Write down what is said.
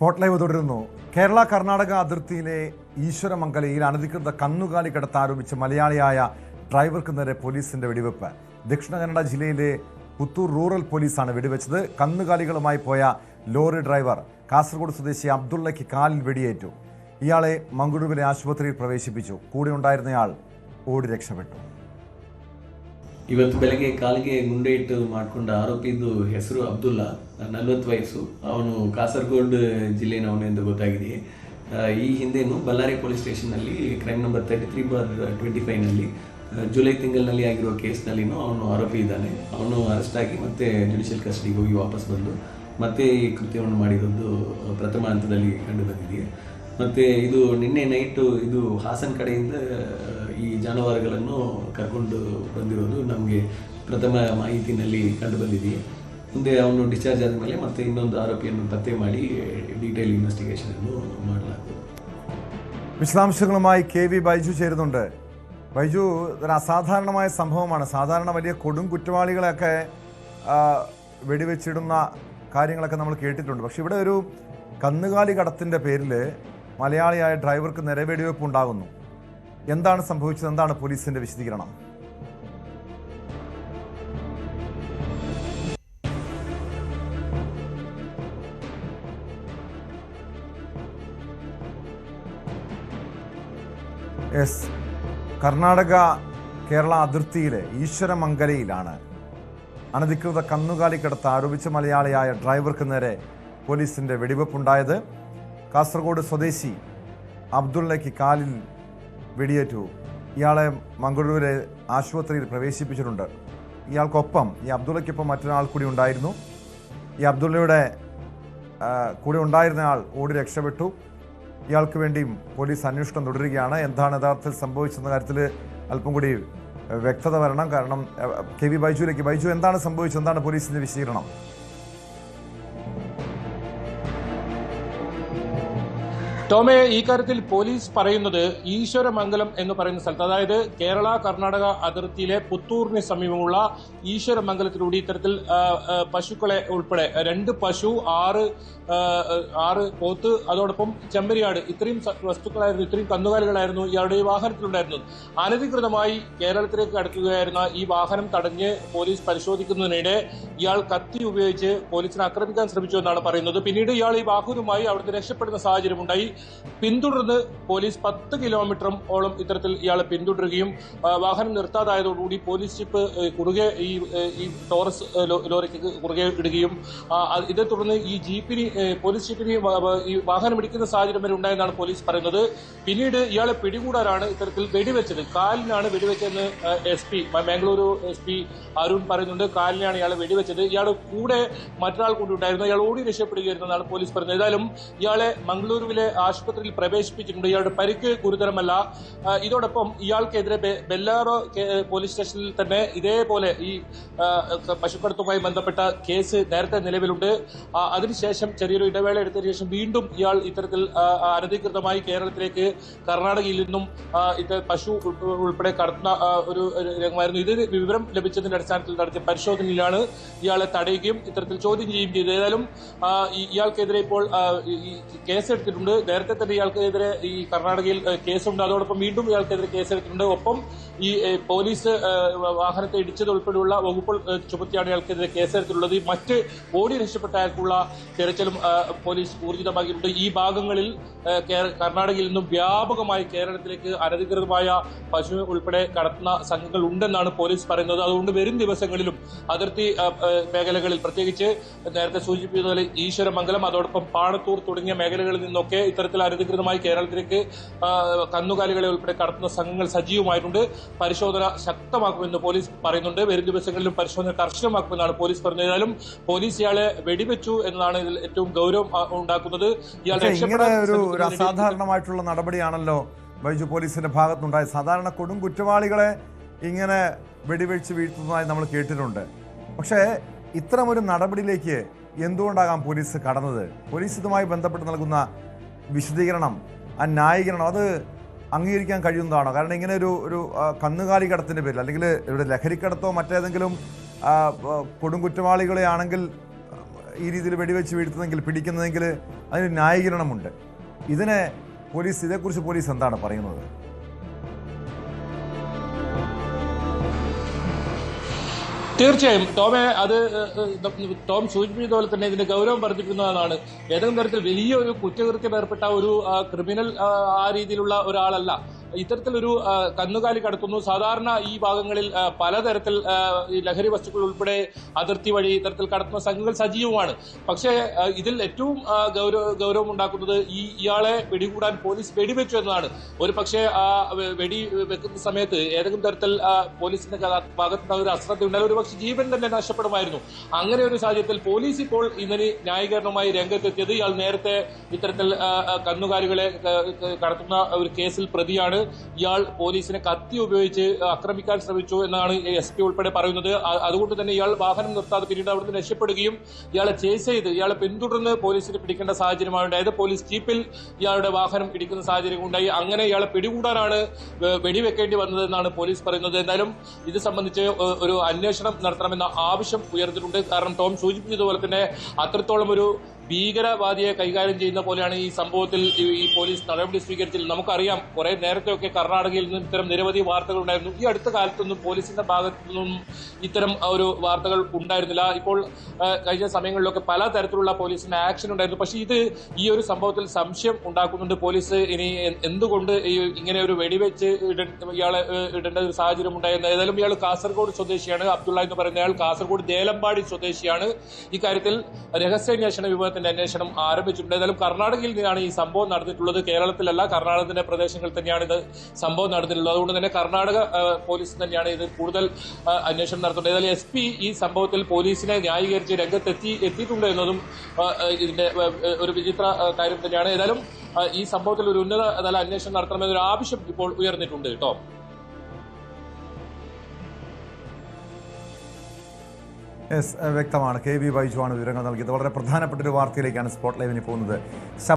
Spot live തുടരുന്നു. കേരള കർണാടക അതിർത്തിയിലെ ഈശ്വരമംഗലയിൽ അനധികൃത കന്നുകാലി കടത്ത് ആരോപിച്ച് മലയാളിയായ ഡ്രൈവർക്ക് നേരെ പോലീസിന്റെ വെടിവെപ്പ്. ദക്ഷിണ കന്നഡ ജില്ലയിലെ പുത്തൂർ റൂറൽ പോലീസാണ് വെടിവെച്ചത്. കന്നുകാലികളുമായി പോയ ലോറി ഡ്രൈവർ കാസർഗോഡ് സ്വദേശി അബ്ദുള്ളയ്ക്ക് കാലിൽ വെടിയേറ്റു. ഇയാളെ മംഗളൂരുവിലെ ആശുപത്രിയിൽ പ്രവേശിപ്പിച്ചു. കൂടെ ഉണ്ടായിരുന്നയാൾ ഓടി രക്ഷപ്പെട്ടു. ಇವತ್ತು ಬೆಳಗ್ಗೆ ಕಾಲಿಗೆ ಗುಂಡೆ ಇಟ್ಟು ಮಾಡಿಕೊಂಡ ಆರೋಪಿದ್ದು ಹೆಸರು ಅಬ್ದುಲ್ಲಾ, 40 ವಯಸ್ಸು. ಅವನು ಕಾಸರಗೋಡು ಜಿಲ್ಲೆನವನು ಎಂದು ಗೊತ್ತಾಗಿದೆ. ಈ ಹಿಂದೆನೂ ಬಳ್ಳಾರಿ ಪೊಲೀಸ್ ಸ್ಟೇಷನ್ನಲ್ಲಿ ಕ್ರೈಮ್ ನಂಬರ್ 33/25ನಲ್ಲಿ ಜುಲೈ ತಿಂಗಳಿನಲ್ಲಿ ಆಗಿರೋ ಕೇಸ್ನಲ್ಲಿನೂ ಅವನು ಆರೋಪಿ ಇದ್ದಾನೆ. ಅವನು ಅರೆಸ್ಟ್ ಆಗಿ ಮತ್ತೆ ಜುಡಿಷಿಯಲ್ ಕಸ್ಟಡಿಗೆ ಹೋಗಿ ವಾಪಸ್ ಬಂದು ಮತ್ತೆ ಈ ಕೃತ್ಯವನ್ನು ಮಾಡಿರೋದು ಪ್ರಥಮ ಹಂತದಲ್ಲಿ ಕಂಡು ಬಂದಿದೆ. ಮತ್ತು ಇದು ನಿನ್ನೆ ನೈಟು ಇದು ಹಾಸನ ಕಡೆಯಿಂದ ಈ ಜಾನುವಾರುಗಳನ್ನು ಕರ್ಕೊಂಡು ಬಂದಿರೋದು ನಮಗೆ ಪ್ರಥಮ ಮಾಹಿತಿನಲ್ಲಿ ಕಂಡು ಬಂದಿದೆ. ಮುಂದೆ ಅವನು ಡಿಸ್ಚಾರ್ಜ್ ಆದಮೇಲೆ ಮತ್ತೆ ಇನ್ನೊಂದು ಆರೋಪಿಯನ್ನು ಪತ್ತೆ ಮಾಡಿ ಡೀಟೇಲ್ ಇನ್ವೆಸ್ಟಿಗೇಷನ್ ಅನ್ನು ಮಾಡಲಾಗುವುದು. വിശദാംശങ്ങളുമായി കെ വി ബൈജു ചേരുന്നുണ്ട്. ബൈജു, ഒരു അസാധാരണമായ സംഭവമാണ്. സാധാരണ വലിയ കൊടും കുറ്റവാളികളെയൊക്കെ വെടിവെച്ചിടുന്ന കാര്യങ്ങളൊക്കെ നമ്മൾ കേട്ടിട്ടുണ്ട്. പക്ഷെ ഇവിടെ ഒരു കന്നുകാലി കടത്തിൻ്റെ പേരിൽ മലയാളിയായ ഡ്രൈവർക്ക് നേരെ വെടിവെപ്പ് ഉണ്ടാകുന്നു. എന്താണ് സംഭവിച്ചത്? എന്താണ് പോലീസിന്റെ വിശദീകരണം? കർണാടക കേരള അതിർത്തിയിലെ ഈശ്വരമംഗലയിലാണ് അനധികൃത കന്നുകാലി കടത്ത് ആരോപിച്ച് മലയാളിയായ ഡ്രൈവർക്ക് നേരെ പോലീസിന്റെ വെടിവെപ്പുണ്ടായത്. കാസർഗോഡ് സ്വദേശി അബ്ദുള്ളയ്ക്ക് കാലിൽ വെടിയേറ്റു. ഇയാളെ മംഗളൂരുവിലെ ആശുപത്രിയിൽ പ്രവേശിപ്പിച്ചിട്ടുണ്ട്. ഇയാൾക്കൊപ്പം, ഈ അബ്ദുള്ളയ്ക്കൊപ്പം മറ്റൊരാൾ കൂടി ഉണ്ടായിരുന്നു. ഈ അബ്ദുള്ളയുടെ കൂടെ ഉണ്ടായിരുന്നയാൾ ഓടി രക്ഷപ്പെട്ടു. ഇയാൾക്ക് വേണ്ടിയും പോലീസ് അന്വേഷണം തുടരുകയാണ്. എന്താണ് യഥാർത്ഥത്തിൽ സംഭവിച്ചെന്ന കാര്യത്തിൽ അല്പം കൂടി വ്യക്തത വരണം. കാരണം കെ വി ബൈജുവിലേക്ക്. ബൈജു, എന്താണ് സംഭവിച്ചത്? എന്താണ് പോലീസിന്റെ വിശദീകരണം? ടോമെ, ഈ കാര്യത്തിൽ പോലീസ് പറയുന്നത് ഈശ്വരമംഗലം എന്ന് പറയുന്ന സ്ഥലത്ത്, അതായത് കേരള കർണാടക അതിർത്തിയിലെ പുത്തൂറിന് സമീപമുള്ള ഈശ്വരമംഗലത്തിലൂടെ ഇത്തരത്തിൽ പശുക്കളെ ഉൾപ്പെടെ 2 പശു, 6 പോത്ത്, അതോടൊപ്പം ചെമ്പരിയാട്, ഇത്രയും വസ്തുക്കളായിരുന്നു, ഇത്രയും കന്നുകാലികളായിരുന്നു ഇയാളുടെ ഈ വാഹനത്തിലുണ്ടായിരുന്നത്. അനധികൃതമായി കേരളത്തിലേക്ക് കടക്കുകയായിരുന്ന ഈ വാഹനം തടഞ്ഞ് പോലീസ് പരിശോധിക്കുന്നതിനിടെ ഇയാൾ കത്തി ഉപയോഗിച്ച് പോലീസിനെ ആക്രമിക്കാൻ ശ്രമിച്ചു എന്നാണ് പറയുന്നത്. പിന്നീട് ഇയാൾ ഈ വാഹനവുമായി അവിടുന്ന് രക്ഷപ്പെടുന്ന സാഹചര്യമുണ്ടായി. പിന്തുടർന്ന് പോലീസ് 10 കിലോമീറ്ററോളം ഇത്തരത്തിൽ ഇയാളെ പിന്തുടരുകയും വാഹനം നിർത്താതായതോടുകൂടി പോലീസ് ജീപ്പ് കുറുകെ ഈ ടോറസ് ലോറിക്ക് കുറുകെ ഇടുകയും ഇതേ തുടർന്ന് ഈ പോലീസ് ജീപ്പിന് ഈ വാഹനം ഇടിക്കുന്ന സാഹചര്യം വരെ ഉണ്ടായെന്നാണ് പോലീസ് പറയുന്നത്. പിന്നീട് ഇയാളെ പിടികൂടാനാണ് ഇത്തരത്തിൽ വെടിവെച്ചത്. കാലിനാണ് വെടിവെച്ചതെന്ന് മംഗളൂരു SP അരുൺ പറയുന്നുണ്ട്. കാലിനാണ് ഇയാളെ വെടിവെച്ചത്. ഇയാളുടെ കൂടെ മറ്റൊരാൾ കൂടി ഉണ്ടായിരുന്നു. ഇയാൾ ഓടി രക്ഷപ്പെടുകയായിരുന്നെന്നാണ് പോലീസ് പറയുന്നത്. ഏതായാലും ഇയാളെ മംഗളൂരുവിലെ ആശുപത്രിയിൽ പ്രവേശിപ്പിച്ചിട്ടുണ്ട്. ഇയാളുടെ പരിക്ക് ഗുരുതരമല്ല. ഇതോടൊപ്പം ഇയാൾക്കെതിരെ ബെല്ലാറോ പോലീസ് സ്റ്റേഷനിൽ തന്നെ ഇതേപോലെ ഈ പശുക്കടത്തുമായി ബന്ധപ്പെട്ട കേസ് നേരത്തെ നിലവിലുണ്ട്. അതിനുശേഷം ചെറിയൊരു ഇടവേള എടുത്തതിനു ശേഷം വീണ്ടും ഇയാൾ ഇത്തരത്തിൽ അനധികൃതമായി കേരളത്തിലേക്ക് കർണാടകയിൽ നിന്നും പശു ഉൾപ്പെടെ കടത്തുന്ന ഒരു രംഗമായിരുന്നു. ഇത് വിവരം ലഭിച്ചതിന്റെ അടിസ്ഥാനത്തിൽ നടത്തിയ പരിശോധനയിലാണ് ഇയാളെ തടയുകയും ഇത്തരത്തിൽ ചോദ്യം ചെയ്യുകയും ചെയ്തത്. ഏതായാലും ഇയാൾക്കെതിരെ ഇപ്പോൾ കേസെടുത്തിട്ടുണ്ട്. നേരത്തെ തന്നെ ഇയാൾക്കെതിരെ ഈ കർണാടകയിൽ കേസുണ്ട്. അതോടൊപ്പം വീണ്ടും ഇയാൾക്കെതിരെ കേസെടുത്തിട്ടുണ്ട്. ഒപ്പം ഈ പോലീസ് വാഹനത്തെ ഇടിച്ചത് ഉൾപ്പെടെയുള്ള വകുപ്പുകൾ ചുമത്തിയാണ് ഇയാൾക്കെതിരെ കേസെടുത്തിട്ടുള്ളത്. മറ്റ് ഓടി രക്ഷപ്പെട്ട അയാൾക്കുള്ള തെരച്ചിലും പോലീസ് ഊർജിതമാക്കിയിട്ടുണ്ട്. ഈ ഭാഗങ്ങളിൽ കർണാടകയിൽ നിന്നും വ്യാപകമായി കേരളത്തിലേക്ക് അനധികൃതമായ പശു ഉൾപ്പെടെ കടത്തുന്ന സംഘങ്ങൾ ഉണ്ടെന്നാണ് പോലീസ് പറയുന്നത്. അതുകൊണ്ട് വരും ദിവസങ്ങളിലും അതിർത്തി മേഖലകളിൽ, പ്രത്യേകിച്ച് നേരത്തെ സൂചിപ്പിച്ചതുപോലെ ഈശ്വരമംഗലം, അതോടൊപ്പം പാണത്തൂർ തുടങ്ങിയ മേഖലകളിൽ നിന്നൊക്കെ ഇത്തരത്തിൽ അനധികൃതമായി കേരളത്തിലേക്ക് കന്നുകാലികളെ ഉൾപ്പെടെ കടത്തുന്ന സംഘങ്ങൾ സജീവമായിട്ടുണ്ട്. പരിശോധന ശക്തമാക്കുമെന്ന് പോലീസ് പറയുന്നുണ്ട്. വരും ദിവസങ്ങളിലും പരിശോധന കർശനമാക്കുമെന്നാണ് പോലീസ് പറഞ്ഞത്. ഏതായാലും പോലീസ് ഇയാളെ വെടിവെച്ചു എന്നതാണ് ഇതിൽ ഏറ്റവും ഗൗരവം ഉണ്ടാക്കുന്നത്. ഒരു അസാധാരണമായിട്ടുള്ള നടപടിയാണല്ലോ ബൈജു പോലീസിന്റെ ഭാഗത്തുണ്ടായത്. സാധാരണ കൊടും കുറ്റവാളികളെ ഇങ്ങനെ വെടിവെച്ച് വീഴ്ത്തുന്നതായി നമ്മൾ കേട്ടിട്ടുണ്ട്. പക്ഷേ ഇത്തരമൊരു നടപടിയിലേക്ക് എന്തുകൊണ്ടാകാം പോലീസ് കടന്നത്? പോലീസ് ഇതുമായി ബന്ധപ്പെട്ട് നൽകുന്ന വിശദീകരണം, ആ ന്യായീകരണം, അത് അംഗീകരിക്കാൻ കഴിയുന്നതാണോ? കാരണം ഇങ്ങനെ ഒരു കന്നുകാലി കടത്തിൻ്റെ പേരിൽ, അല്ലെങ്കിൽ ഇവിടെ ലഹരിക്കടത്തോ മറ്റേതെങ്കിലും കൊടും കുറ്റവാളികളെ ആണെങ്കിൽ ഈ രീതിയിൽ വെടിവെച്ച് വീഴ്ത്തുന്നെങ്കിൽ പിടിക്കുന്നതെങ്കിൽ അതിന് ന്യായീകരണമുണ്ട്. ഇതേക്കുറിച്ച് പോലീസ് എന്താണ് പറയുന്നത്? തീർച്ചയായും ടോമെ, അത് ടോം സൂചിപ്പിച്ചതുപോലെ തന്നെ ഇതിന്റെ ഗൗരവം വർദ്ധിപ്പിക്കുന്നതാണ്. ഏതെങ്കിലും തരത്തിൽ വലിയൊരു കുറ്റകൃത്യം ഏർപ്പെട്ട ഒരു ക്രിമിനൽ ആ രീതിയിലുള്ള ഒരാളല്ല. ഇത്തരത്തിലൊരു കന്നുകാലി കടത്തുന്നു. സാധാരണ ഈ ഭാഗങ്ങളിൽ പലതരത്തിൽ ഈ ലഹരി വസ്തുക്കൾ ഉൾപ്പെടെ അതിർത്തി വഴി ഇത്തരത്തിൽ കടത്തുന്ന സംഘങ്ങൾ സജീവമാണ്. പക്ഷേ ഇതിൽ ഏറ്റവും ഗൗരവം ഉണ്ടാക്കുന്നത് ഇയാളെ പിടികൂടാൻ പോലീസ് വെടിവെച്ചു എന്നതാണ്. ഒരു പക്ഷേ ആ വെടി വെക്കുന്ന സമയത്ത് ഏതെങ്കിലും തരത്തിൽ പോലീസിന്റെ ഭാഗത്തുനിന്ന് ഒരു അശ്രദ്ധ ഉണ്ടായാൽ ഒരു പക്ഷേ ജീവൻ തന്നെ നഷ്ടപ്പെടുമായിരുന്നു. അങ്ങനെ ഒരു സാഹചര്യത്തിൽ പോലീസ് ഇപ്പോൾ ഇതിന് ന്യായീകരണമായി രംഗത്തെത്തിയത് ഇയാൾ നേരത്തെ ഇത്തരത്തിൽ കന്നുകാലികളെ കടത്തുന്ന ഒരു കേസിൽ പ്രതിയാണ്. ഇയാൾ പോലീസിനെ കത്തി ഉപയോഗിച്ച് ആക്രമിക്കാൻ ശ്രമിച്ചു എന്നാണ് SP ഉൾപ്പെടെ പറയുന്നത്. അതുകൊണ്ട് തന്നെ ഇയാൾ വാഹനം നിർത്താതെ പിന്നീട് അവിടുന്ന് രക്ഷപ്പെടുകയും ഇയാളെ ചേസ് ചെയ്ത് ഇയാളെ പിന്തുടർന്ന് പോലീസിന് പിടിക്കേണ്ട സാഹചര്യമാണ് ഉണ്ടായത്. പോലീസ് ജീപ്പിൽ ഇയാളുടെ വാഹനം ഇടിക്കുന്ന സാഹചര്യം ഉണ്ടായി. അങ്ങനെ ഇയാളെ പിടികൂടാനാണ് വെടിവെക്കേണ്ടി വന്നതെന്നാണ് പോലീസ് പറയുന്നത്. എന്തായാലും ഇത് സംബന്ധിച്ച് ഒരു അന്വേഷണം നടത്തണമെന്ന ആവശ്യം ഉയർന്നിട്ടുണ്ട്. കാരണം ടോം സൂചിപ്പിച്ചതുപോലെ തന്നെ അത്രത്തോളം ഒരു ഭീകരവാദിയെ കൈകാര്യം ചെയ്യുന്ന പോലെയാണ് ഈ സംഭവത്തിൽ ഈ പോലീസ് നടപടി സ്വീകരിച്ചത്. നമുക്കറിയാം, കുറെ നേരത്തെയൊക്കെ കർണാടകയിൽ നിന്നും ഇത്തരം നിരവധി വാർത്തകൾ ഉണ്ടായിരുന്നു. ഈ അടുത്ത കാലത്തൊന്നും പോലീസിന്റെ ഭാഗത്തു നിന്നും ഇത്തരം ഒരു വാർത്തകൾ ഉണ്ടായിരുന്നില്ല. ഇപ്പോൾ കഴിഞ്ഞ സമയങ്ങളിലൊക്കെ പലതരത്തിലുള്ള പോലീസിന്റെ ആക്ഷൻ ഉണ്ടായിരുന്നു. പക്ഷേ ഈ ഒരു സംഭവത്തിൽ സംശയം ഉണ്ടാക്കുന്നുണ്ട്. പോലീസ് ഇനി എന്തുകൊണ്ട് ഇങ്ങനെ ഒരു വെടിവെച്ച് ഇയാളെ ഇടേണ്ട ഒരു സാഹചര്യം ഉണ്ടായിരുന്നു. ഏതായാലും ഇയാൾ കാസർഗോഡ് സ്വദേശിയാണ്. അബ്ദുള്ള എന്ന് പറയുന്ന അയാൾ കാസർഗോഡ് ദേലമ്പാടി സ്വദേശിയാണ്. ഇക്കാര്യത്തിൽ രഹസ്യാന്വേഷണ വിഭാഗത്തിന്റെ അന്വേഷണം ആരംഭിച്ചിട്ടുണ്ട്. ഏതായാലും കർണാടകയിൽ നിന്നാണ് ഈ സംഭവം നടന്നിട്ടുള്ളത്. കേരളത്തിലല്ല, കർണാടകത്തിന്റെ പ്രദേശങ്ങളിൽ തന്നെയാണ് ഇത് സംഭവം നടന്നിട്ടുള്ളത്. അതുകൊണ്ട് തന്നെ കർണാടക പോലീസ് തന്നെയാണ് ഇത് കൂടുതൽ അന്വേഷണം നടത്തുന്നത്. ഏതായാലും SP ഈ സംഭവത്തിൽ പോലീസിനെ ന്യായീകരിച്ച് എത്തിയിട്ടുണ്ട് എന്നതും ഇതിന്റെ ഒരു വിചിത്ര കാര്യം തന്നെയാണ്. ഏതായാലും ഈ സംഭവത്തിൽ ഒരു ഉന്നത തല അന്വേഷണം നടത്തണമെന്നൊരു ആവശ്യം ഇപ്പോൾ ഉയർന്നിട്ടുണ്ട് കേട്ടോ. വ്യക്തമാണ്. KB ബൈജു ആണ് വിവരങ്ങൾ നൽകിയത്. വളരെ പ്രധാനപ്പെട്ട ഒരു വാർത്തയിലേക്കാണ് സ്പോട്ട് ലൈവിന് പോകുന്നത്.